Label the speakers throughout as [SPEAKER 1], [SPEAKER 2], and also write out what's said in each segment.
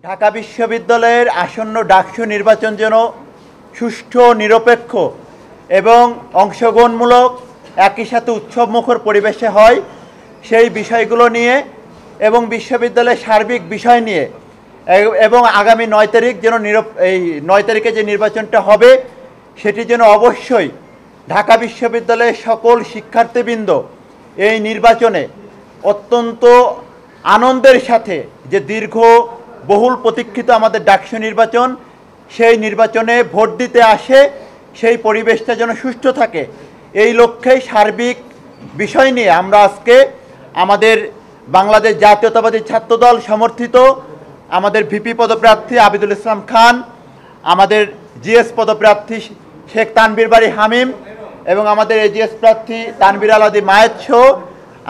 [SPEAKER 1] ঢাকা বিশ্ববিদ্যালয়ের আসন্ন ডাকসু নির্বাচন যেন সুষ্ঠু, নিরপেক্ষ এবং অংশগ্রহণমূলক, একই সাথে উৎসবমুখর পরিবেশে হয়, সেই বিষয়গুলো নিয়ে এবং বিশ্ববিদ্যালয়ের সার্বিক বিষয় নিয়ে এবং আগামী 9 তারিখ যেন এই 9 তারিখে যে নির্বাচনটা হবে সেটি যেন অবশ্যই ঢাকা বিশ্ববিদ্যালয়ের সকল শিক্ষার্থীবৃন্দ এই নির্বাচনে অত্যন্ত আনন্দের সাথে, যে দীর্ঘ বহুল প্রতীক্ষিত আমাদের ডাকসু নির্বাচন, সেই নির্বাচনে ভোট দিতে আসে, সেই পরিবেশটা যেন সুষ্ঠু থাকে, এই লক্ষ্যেই সার্বিক বিষয় নিয়ে আমরা আজকে আমাদের বাংলাদেশ জাতীয়তাবাদী ছাত্রদল সমর্থিত আমাদের ভিপি পদপ্রার্থী আবিদুল ইসলাম খান, আমাদের জিএস পদপ্রার্থী শেখ তানভীর বারী হামিম এবং আমাদের এজিএস প্রার্থী তানভীর আলাদি মায়েদ সহ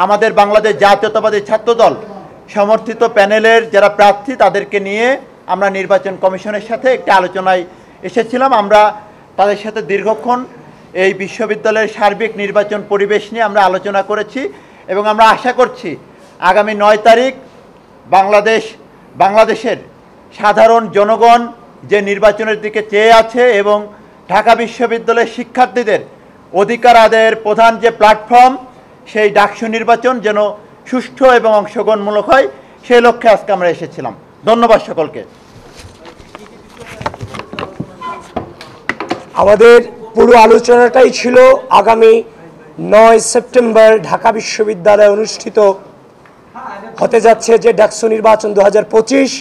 [SPEAKER 1] আমাদের বাংলাদেশ জাতীয়তাবাদী ছাত্রদল সমর্থিত প্যানেলের যারা প্রার্থী তাদেরকে নিয়ে আমরা নির্বাচন কমিশনের সাথে একটি আলোচনায় এসেছিলাম। আমরা তাদের সাথে দীর্ঘক্ষণ এই বিশ্ববিদ্যালয়ের সার্বিক নির্বাচন পরিবেশ নিয়ে আমরা আলোচনা করেছি এবং আমরা আশা করছি আগামী 9 তারিখ বাংলাদেশের সাধারণ জনগণ যে নির্বাচনের দিকে চেয়ে আছে এবং ঢাকা বিশ্ববিদ্যালয়ের শিক্ষার্থীদের অধিকার আদায়ের প্রধান যে প্ল্যাটফর্ম, সেই ডাকসু নির্বাচন যেন সুষ্ঠু এবং অংশগ্রহণমূলক হয়, সেই লক্ষ্যে আজকে আমরা এসেছিলাম। ধন্যবাদ সকলকে।
[SPEAKER 2] আমাদের পুরো আলোচনাটাই ছিল আগামী 9 সেপ্টেম্বর ঢাকা বিশ্ববিদ্যালয়ে অনুষ্ঠিত হতে যাচ্ছে যে ডাকসু নির্বাচন 2025,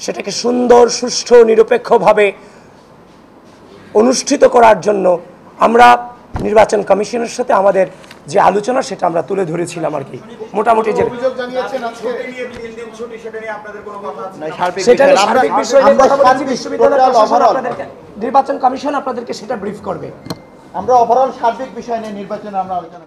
[SPEAKER 2] সেটাকে সুন্দর, সুষ্ঠু, নিরপেক্ষভাবে অনুষ্ঠিত করার জন্য আমরা নির্বাচন কমিশনের সাথে আমাদের যে আলোচনা সেটা আমরা তুলে ধরেছিলাম আর কি। মোটামুটি যে নির্বাচন কমিশন আপনাদেরকে সেটা ব্রিফ করবে।
[SPEAKER 1] আমরা ওভারঅল সার্বিক বিষয় নিয়ে নির্বাচনে আমরা আলোচনা